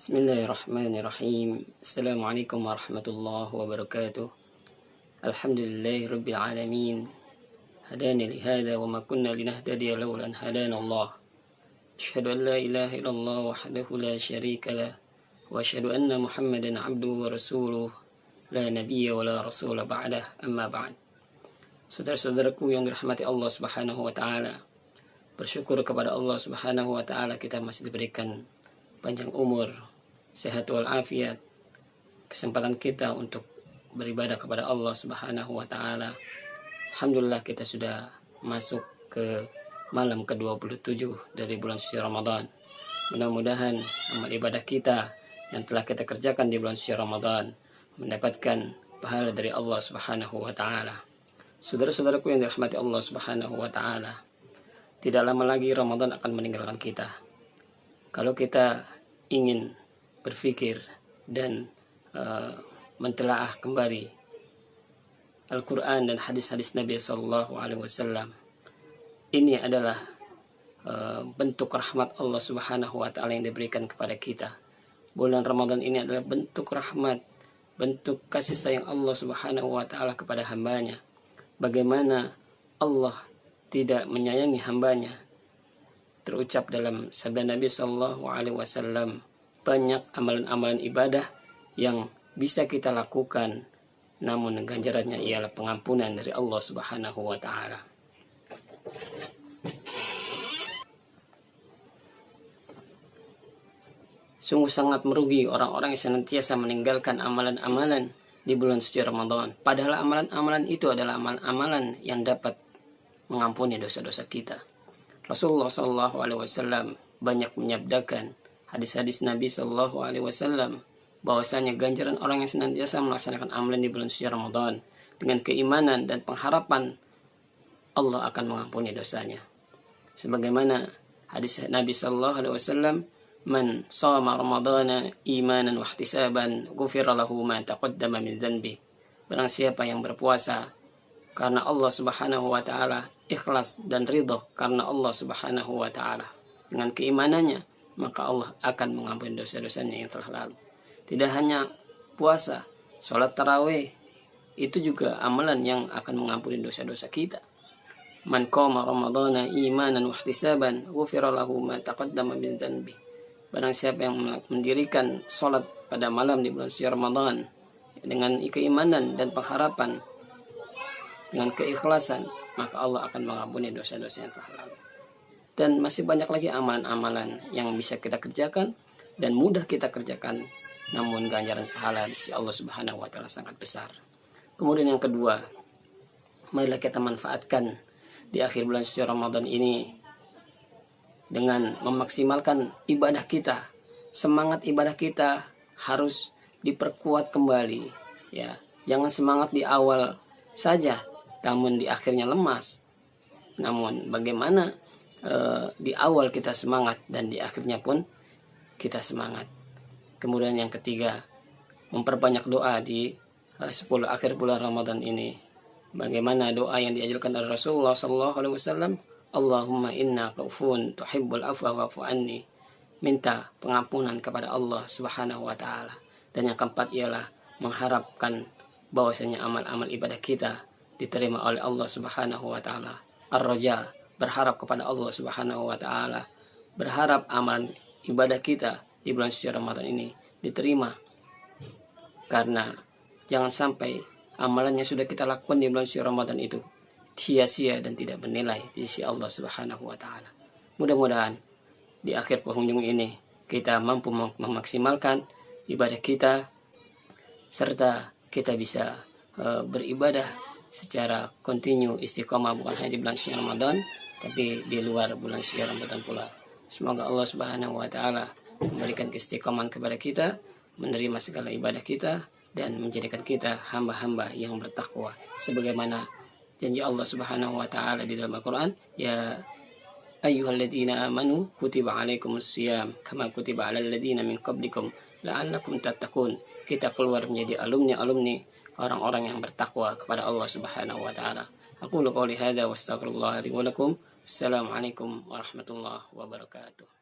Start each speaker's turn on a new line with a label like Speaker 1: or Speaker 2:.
Speaker 1: Bismillahirrahmanirrahim. Assalamualaikum warahmatullahi wabarakatuh. Alhamdulillahi rabbil alamin. Hadani li hadha wa ma kunna linahtadiya lawla an hadana Allah. Asyhadu an la ilaha illallah wahdahu la syarika lah wa asyhadu anna Muhammadan abduhu wa rasuluh la nabiyya wa la rasula ba'dah, amma ba'd. Saudara-saudaraku yang dirahmati Allah Subhanahu wa taala, bersyukur kepada Allah Subhanahu wa taala kita masih diberikan panjang umur, sehat walafiat, kesempatan kita untuk beribadah kepada Allah Subhanahu wa taala. Alhamdulillah kita sudah masuk ke malam ke-27 dari bulan suci Ramadan. Mudah-mudahan amal ibadah kita yang telah kita kerjakan di bulan suci Ramadan mendapatkan pahala dari Allah Subhanahu wa taala. Saudara-saudaraku yang dirahmati Allah Subhanahu wa taala, tidak lama lagi Ramadan akan meninggalkan kita. Kalau kita ingin berpikir dan mentelaah kembali Al-Quran dan hadis-hadis Nabi SAW, ini adalah bentuk rahmat Allah Subhanahu wa taala yang diberikan kepada kita. Bulan Ramadan ini adalah bentuk rahmat, bentuk kasih sayang Allah Subhanahu wa taala kepada hambanya. Bagaimana Allah tidak menyayangi hambanya? Terucap dalam sabda Nabi SAW, banyak amalan-amalan ibadah yang bisa kita lakukan, namun ganjarannya ialah pengampunan dari Allah Subhanahu wa taala. Sungguh sangat merugi orang-orang yang senantiasa meninggalkan amalan-amalan di bulan suci Ramadan. Padahal amalan-amalan itu adalah amalan-amalan yang dapat mengampuni dosa-dosa kita. Rasulullah SAW banyak menyabdakan hadis-hadis Nabi SAW bahwasanya ganjaran orang yang senantiasa melaksanakan amalan di bulan suci Ramadan dengan keimanan dan pengharapan Allah akan mengampuni dosanya. Sebagaimana hadis Nabi SAW, man shoma ramadana imanan wa ihtisaban ghufira lahu ma taqaddama min dhanbi. Barang siapa yang berpuasa karena Allah Subhanahu wa taala, ikhlas dan ridho karena Allah Subhanahu wa taala, dengan keimanannya, maka Allah akan mengampuni dosa-dosanya yang telah lalu. Tidak hanya puasa, sholat tarawih itu juga amalan yang akan mengampuni dosa-dosa kita. Man qama ramadhana imanan wa ihtisaban ghufira lahu ma taqaddama min dhanbi. Barang siapa yang mendirikan sholat pada malam di bulan suci Ramadan dengan keimanan dan pengharapan, dengan keikhlasan, maka Allah akan mengampuni dosa-dosa yang telah lalu. Dan masih banyak lagi amalan-amalan yang bisa kita kerjakan dan mudah kita kerjakan, namun ganjaran pahala di sisi Allah Subhanahu wa taala sangat besar. Kemudian yang kedua, marilah kita manfaatkan di akhir bulan suci Ramadan ini dengan memaksimalkan ibadah kita. Semangat ibadah kita harus diperkuat kembali, ya. Jangan semangat di awal saja namun di akhirnya lemas. Namun bagaimana di awal kita semangat dan di akhirnya pun kita semangat. Kemudian yang ketiga, memperbanyak doa di 10 akhir bulan Ramadan ini. Bagaimana doa yang diajarkan oleh Rasulullah SAW, Allahumma inna ghafurun tuhibbul afwa wa'fu anni. Minta pengampunan kepada Allah Subhanahu wa taala. Dan yang keempat ialah mengharapkan bahwasanya amal-amal ibadah kita diterima oleh Allah Subhanahu wa taala. Ar-raja, berharap kepada Allah Subhanahu wa taala, berharap amal ibadah kita di bulan suci Ramadan ini diterima. Karena jangan sampai amalan yang sudah kita lakukan di bulan suci Ramadan itu sia-sia dan tidak bernilai di sisi Allah Subhanahu wa taala. Mudah-mudahan di akhir penghujung ini kita mampu memaksimalkan ibadah kita, serta kita bisa beribadah secara kontinu, istiqomah, bukan hanya di bulan suci Ramadan tapi di luar bulan suci Ramadan pula. Semoga Allah Subhanahu wa taala memberikan keistiqomahan kepada kita, menerima segala ibadah kita, dan menjadikan kita hamba-hamba yang bertakwa sebagaimana janji Allah Subhanahu wa taala di dalam Al-Qur'an, ya ayyuhalladzina amanu kutiba alaikumusiyam kama kutiba alal ladzina min qablikum la'allakum tattaqun. Kita keluar menjadi alumni orang-orang yang bertakwa kepada Allah Subhanahu wa taala. Aqulu qouli hadza wa astaghfirullah li wa lakum. Assalamualaikum warahmatullahi wabarakatuh.